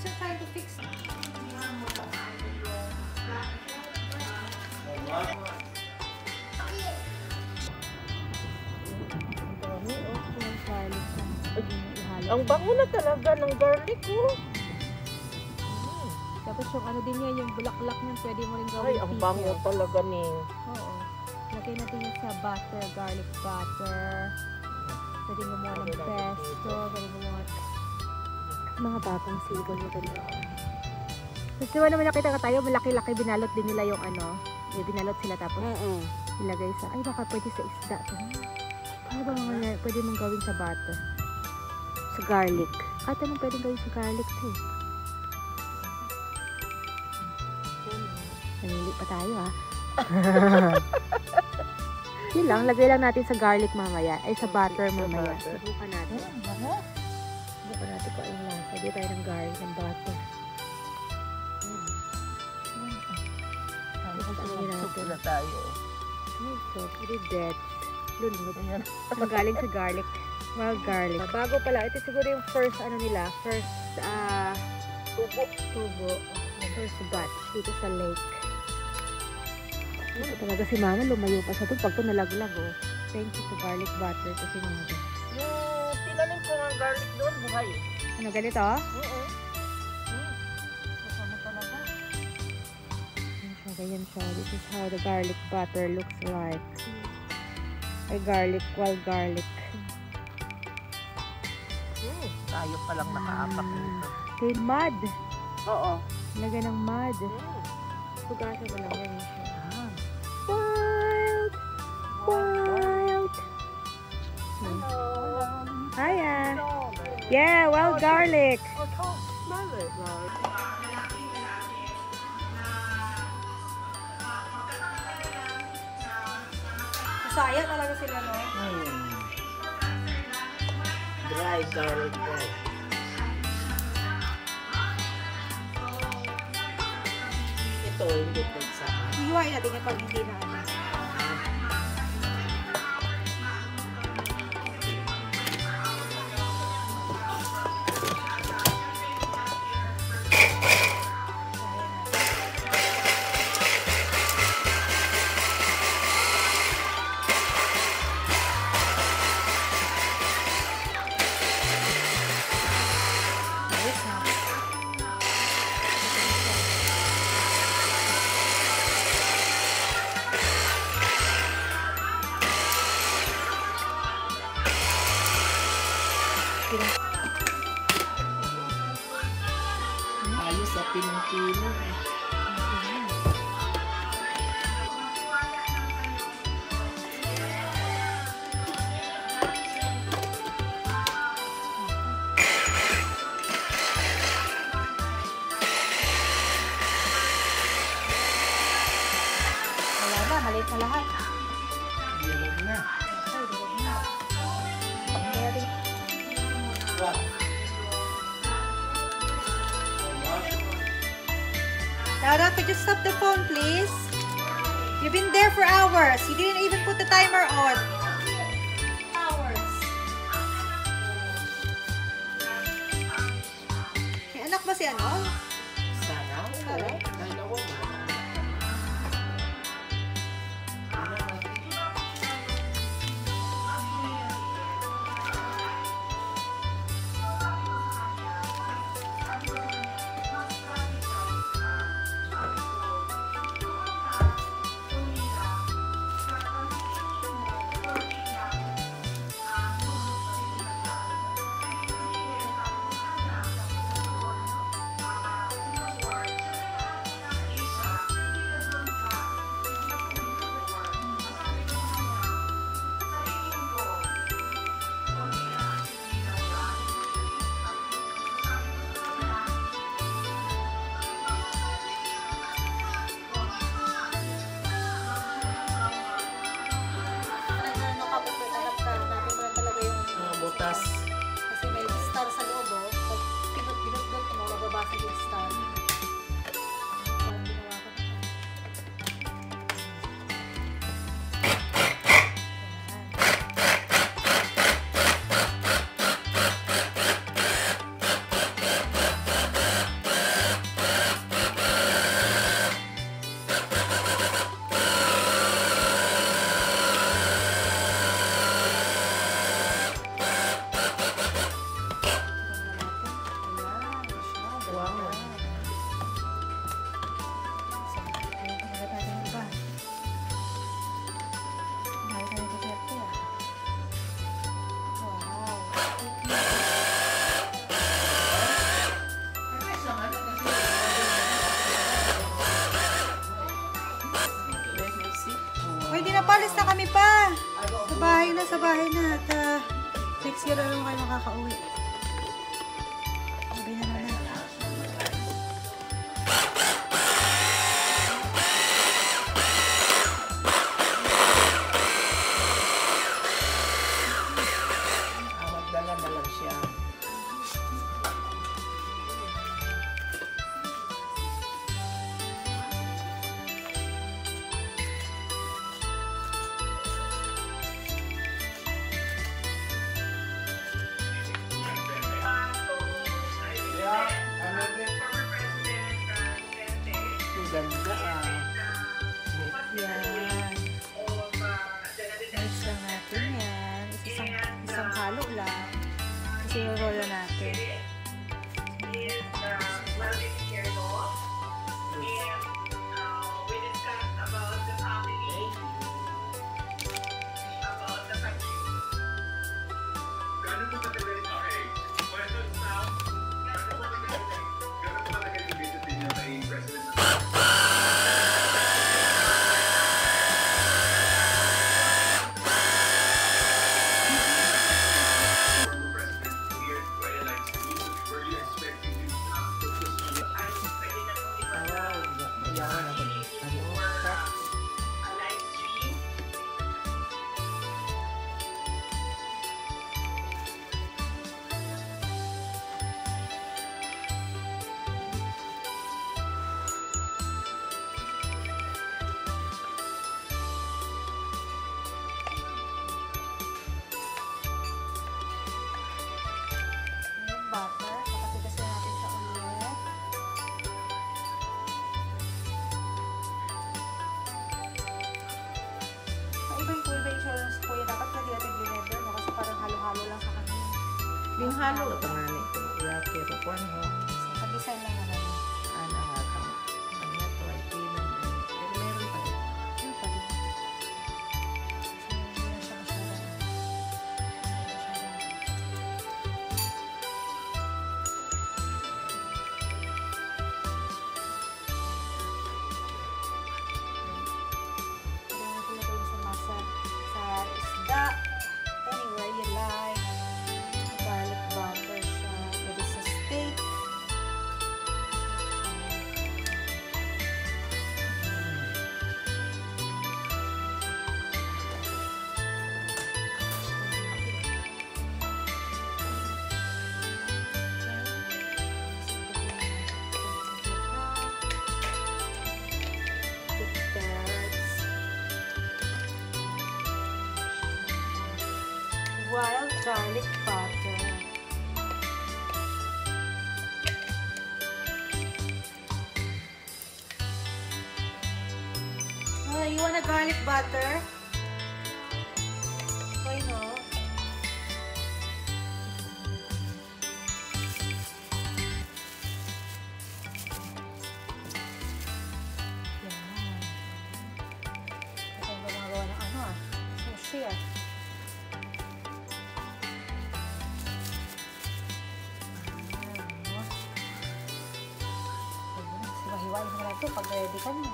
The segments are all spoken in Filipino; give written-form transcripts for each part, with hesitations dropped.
just trying to fix it. Ang bango na talaga ng garlic, oh. Tapos yung ano din yan, yung bulaklak niyan, pwede mo rin gawin. Ay, ang bango talaga, Ning. Oo. Lagay natin yung sa butter, garlic butter. Pwede gumawa ng pesto, pwede gumawa mga batang sigon mo talaga. Tapos diba naman nakita ka tayo, malaki-laki binalot din nila yung ano. Yung binalot sila tapos ilagay sa, ay baka pwede sa isda to. Ano ba mga pwede mong gawin sa butter? Sa garlic. At anong pwede gawin sa garlic to? Nanili pa tayo ha. Yun lang, lagay lang natin sa garlic mamaya. Ay sa butter mamaya. Subukan natin. Subukan natin kung anong lasa. Lagay tayo ng garlic ng butter. Suko na tayo. So, pretty dead. Lunod. Ang galing sa garlic. Wild garlic. Bago pala, ito siguro yung first ano nila. First tubo. First batch dito sa lake. Ito talaga si Mama, lumayo pa sa ito. Pag ito nalaglag, oh. Thank you to garlic butter to si Mama. Yung tinanim ko ng garlic doon, buhay. Ano, ganito? Oo. Kasama talaga. Ganyan siya. This is how the garlic butter looks like. Ay, garlic, wild garlic. Tayo pa lang nakaapak nito. Okay, mud. Oo. Lagay ng mud. Pugasan mo lang yan siya. Wild. Hello. Hiya. Yeah, wild garlic. Oh, smell it, Masaya talaga sila, no? Dry garlic bread. Ito, hindi pizza. Iiwain natin yung pag hindi na ano. Ayos sa pinong-pino. Wala na, maliit na lahat. Bilog na. Ay, bilog na. Kaya rin. Dada, could you stop the phone, please? You've been there for hours. You didn't even put the timer on. Hours. May anak ba si ano? Sana? Oo. Dalawa ba? nasa bahay na at next year na lang kayo makakauwi. Sabi na naman. Magdala na lang siya. Ang ganda Yan. Nice lang natin yan. Isang halo lang. Kasi roll natin. Butter. Kapatigasin natin siya ulit. Iba yung combination sa kuya. Dapat na natin blender, no? Kasi parang halo-halo lang sa kanya. Yung halo ito nga nito. Pero kung ano, Pag-design lang naman. ano ata. Ano na ito ay pinang. Pero meron pa rin. Yun pa rin. Kasi hindi na siya masyadong. Sa isda, anywhere you like. Garlic butter siya. Pwede sa steak. Wild garlic butter. Oh, you want a garlic butter? Why no? Yan. Ito ang gumagawa ng ano sushi Hiwa-hiwain mo na ito pag ready ka na.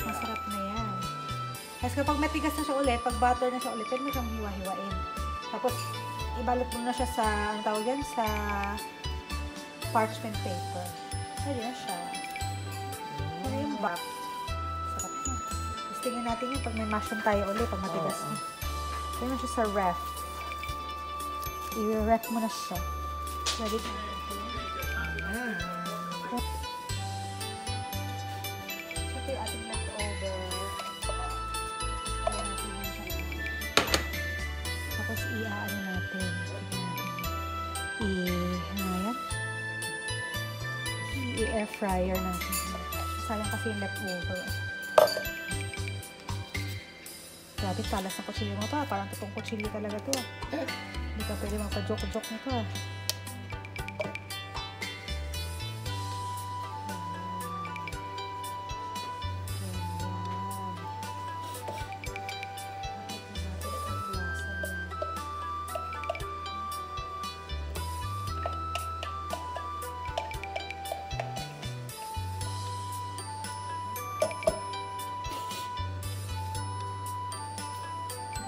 Masarap na yan. Tapos kapag matigas na siya ulit, pag butter na siya ulit, pwede mo siyang hiwa-hiwain. Tapos, ibalot mo na siya sa, ang tawag yan, sa parchment paper. Pwede na siya. Ano yung back? Sarap na. Tapos tingnan natin yun pag may mushroom tayo ulit, pag matigas na. Pwede mo siya sa ref. I-ref mo na siya. Ready na. Ito yung ating leftover. Ayan natin yun siya. Tapos i-ano natin. I-air fryer natin. Sayang kasi yung leftover. Grabe, talas ng kutsilyo mo pa. Parang totoong kutsilyo talaga to. Hindi ka pwede magpa-joke-joke nito ah.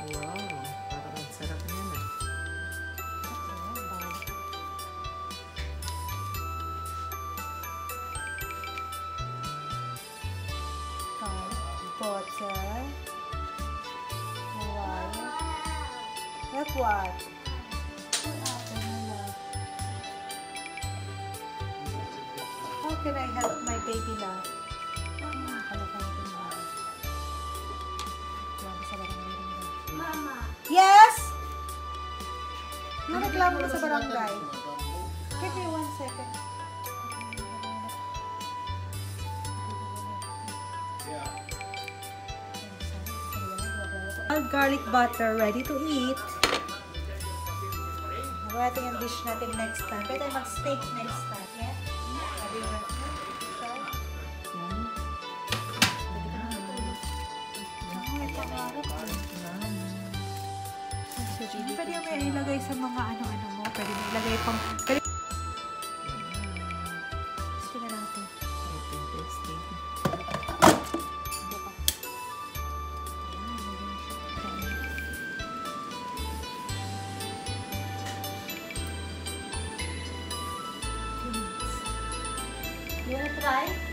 Wow, parang ang sarap niyan ah. Butter. Hawaii. Like what? How can I help my baby love? Yes! Nareklamo na sa barangay. Give me 1 second. Garlic butter ready to eat. Natin yung dish natin next time. Pwede tayo mag-steak next time. Yeah? Sabi mo. Pwede yung may ilagay sa mga ano-ano mo. Pwede mo ilagay pang... Tingnan natin. You wanna try?